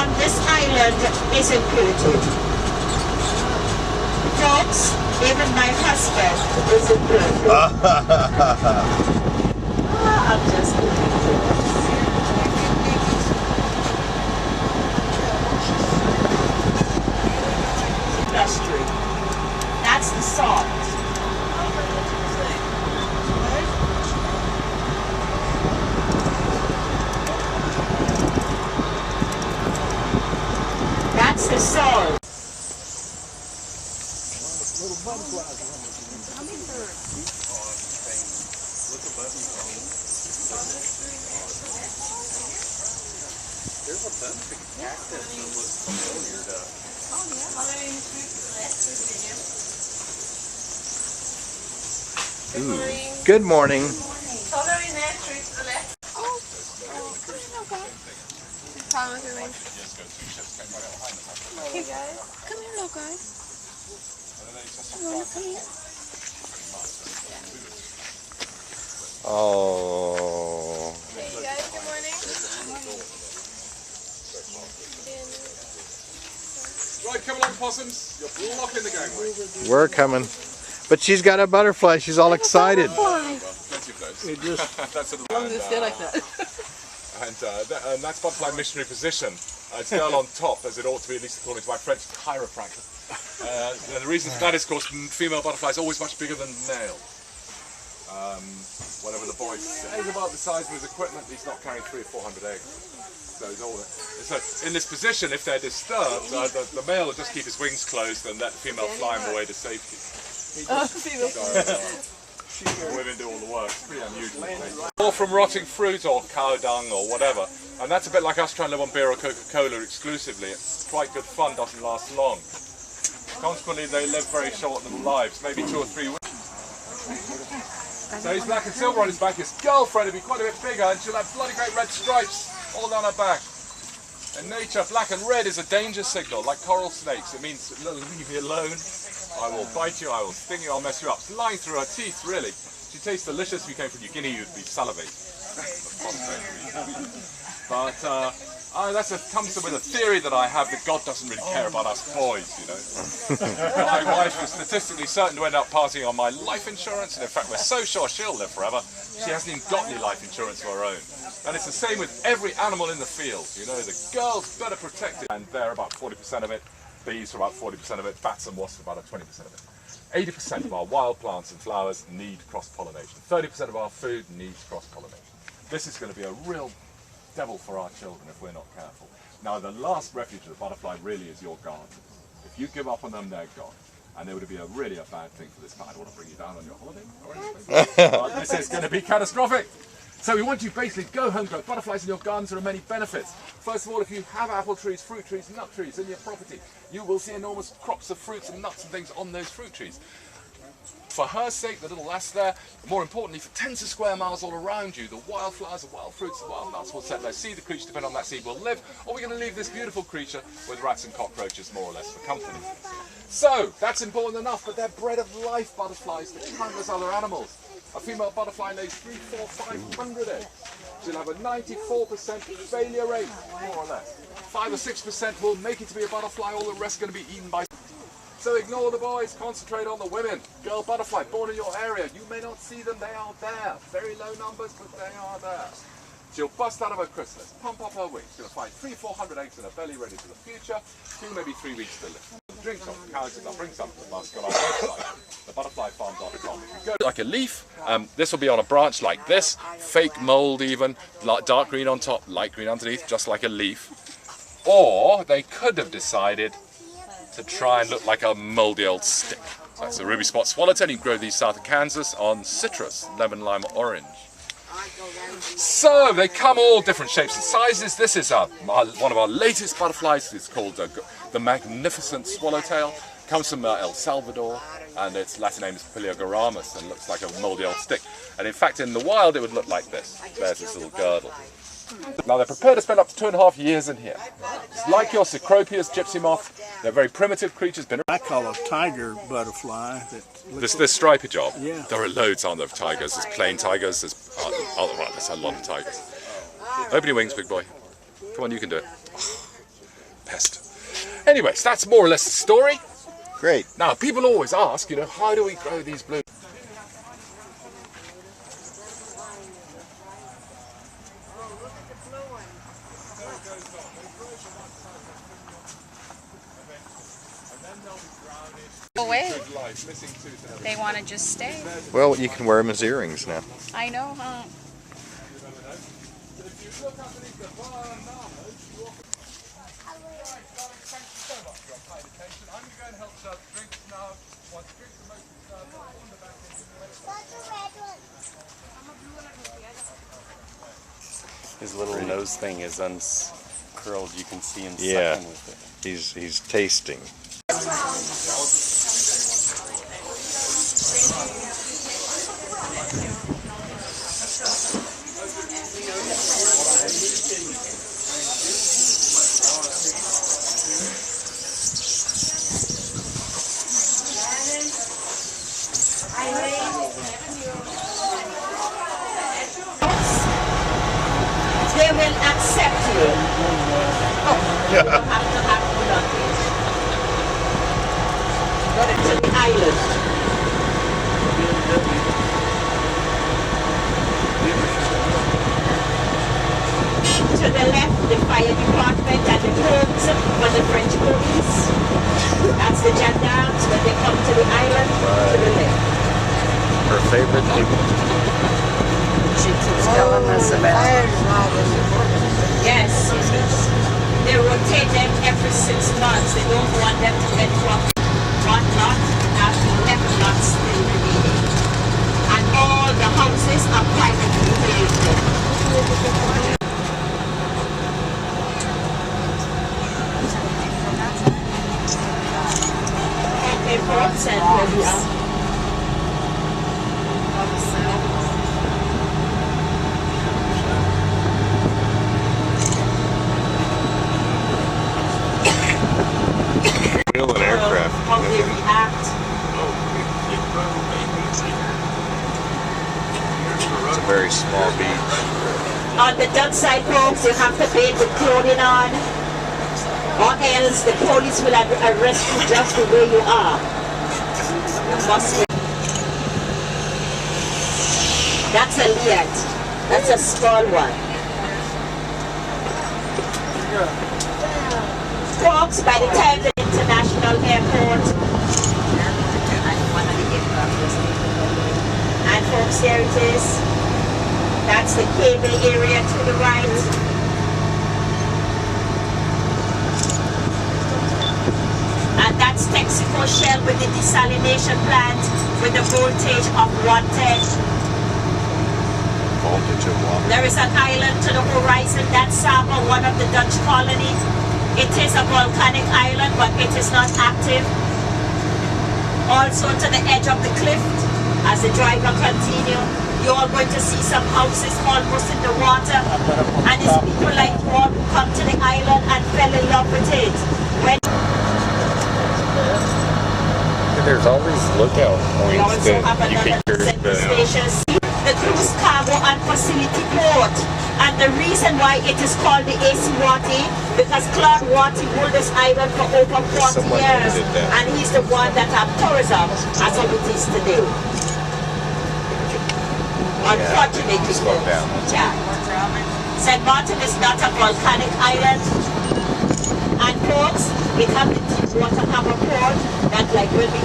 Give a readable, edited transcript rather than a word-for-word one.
on this island is included. Dogs, even my husband is included. I'm just ridiculous. Industry. That's the salt. That's the salt. There's a bunch of cactus that was familiar to us. Ooh. Good morning. Hey guys, come here, little guy. Come here. Oh. Hey guys, good morning. Right, come along, possums. You're blocking the gangway. We're coming. But she's got a butterfly. She's all excited. Plenty of those. That's sort of like that. And that's butterfly missionary position. It's girl on top, as it ought to be, at least according to my French chiropractor. The reason for that is, of course, female butterfly is always much bigger than male. Whatever the boy says about the size of his equipment, he's not carrying 300 or 400 eggs. So in this position, if they're disturbed, the male will just keep his wings closed and let the female fly him away to safety. Women do all the work. It's pretty unusual. Or from rotting fruit or cow dung or whatever. And that's a bit like us trying to live on beer or Coca-Cola exclusively. It's quite good fun, doesn't last long. Consequently, they live very short lives, maybe 2 or 3 weeks. So he's black and silver on his back. His girlfriend will be quite a bit bigger and she'll have bloody great red stripes all down her back. In nature, black and red is a danger signal, like coral snakes. It means, leave me alone. I will bite you, I will sting you, I'll mess you up. It's lying through her teeth, really. She tastes delicious. If you came from New Guinea, you'd be salivating. But that comes with a theory that I have that God doesn't really care about us boys, you know. My wife is statistically certain to end up passing on my life insurance, and in fact we're so sure she'll live forever, she hasn't even got any life insurance of her own. And it's the same with every animal in the field, you know, the girl's better protected, and they're about 40% of it, bees are about 40% of it, bats and wasps are about 20% of it. 80% of our wild plants and flowers need cross-pollination. 30% of our food needs cross-pollination. This is going to be a real devil for our children if we're not careful. Now, the last refuge of the butterfly really is your garden. If you give up on them, they're gone. And it would be really a bad thing for this man. I don't want to bring you down on your holiday or anything. But this is going to be catastrophic. So we want you basically to go home, grow butterflies in your gardens. There are many benefits. First of all, if you have apple trees, fruit trees, nut trees in your property, you will see enormous crops of fruits and nuts and things on those fruit trees. For her sake, the little lass there, more importantly, for tens of square miles all around you, the wildflowers, the wild fruits, the wild nuts will set their seed. The creature, depending on that seed, will live. Or we're going to leave this beautiful creature with rats and cockroaches, more or less, for company. So, that's important enough, but they're bread of life butterflies to countless other animals. A female butterfly lays 300, 400, 500 eggs. She'll have a 94% failure rate, more or less. 5 or 6% will make it to be a butterfly, all the rest are going to be eaten by... So ignore the boys, concentrate on the women. Girl butterfly, born in your area. You may not see them, they are there. Very low numbers, but they are there. She'll bust out of her chrysalis, pump up her wings. She'll find 300, 400 eggs in her belly ready for the future. 2, maybe 3 weeks to live. Drink some, cows, I'll bring some to the basket on our website. The butterfly farms.com. If you go like a leaf, this will be on a branch like this, fake mould even, dark green on top, light green underneath, just like a leaf. Or they could have decided to try and look like a mouldy old stick. So that's a ruby spot swallowtail. You can grow these south of Kansas on citrus, lemon, lime, orange. So they come all different shapes and sizes. This is one of our latest butterflies. It's called the magnificent swallowtail. Comes from El Salvador, and its Latin name is Phillipsburg, and looks like a mouldy old stick. And in fact, in the wild, it would look like this. There's this little girdle. Now they're prepared to spend up to 2.5 years in here. It's like your Cecropius gypsy moth. They're very primitive creatures. I call a tiger butterfly. This stripy job. Yeah. There are loads, aren't there, of tigers. There's plain tigers. There's there's a lot of tigers. Open your wings, big boy. Come on, you can do it. pest. Anyways, that's more or less the story. Great. Now, people always ask, you know, how do we grow these blooms? Away. They want to just stay. Well, you can wear them as earrings now. I know, huh? His little nose thing is uncurled. You can see him Yeah. sucking with it. He's tasting. They will accept you. Oh, you don't have to have luggage. Go to the island. To the left, the fire department, and the homes for the French police. That's the gendarmes when they come to the island. To the left. Her favorite people. She keeps telling us about it. Yes, they rotate them every 6 months. They don't want them to get from one lot after 11 lots still remaining. And all the houses are privately owned. Okay, ports and where we are. Wheel an aircraft. How they react. It's a very small beach. On the Dutch side, folks, you have to bathe with clothing on, or else the police will arrest you just the way you are. You must wear. That's a liat. That's a small one. Folks, by the time the international airport, and folks, there it is. That's the cable area to the right. And that's Texaco Shell with the desalination plant with the voltage of 110. Voltage of water. There is an island to the horizon. That's Saba, one of the Dutch colony. It is a volcanic island, but it is not active. Also to the edge of the cliff, as the driver continues. You're all going to see some houses almost in the water, and it's people like you all who come to the island and fell in love with it. When There's always lookout we points also have that you another can center station, the cruise cargo and facility port, and the reason why it is called the AC Wati, because Claude Wati ruled this island for over 40 years, and he's the one that have tourism as of it is today. Unfortunately, slow down. yeah. St. Maarten is not a volcanic island, and folks, it have the deep water harbor port that like will be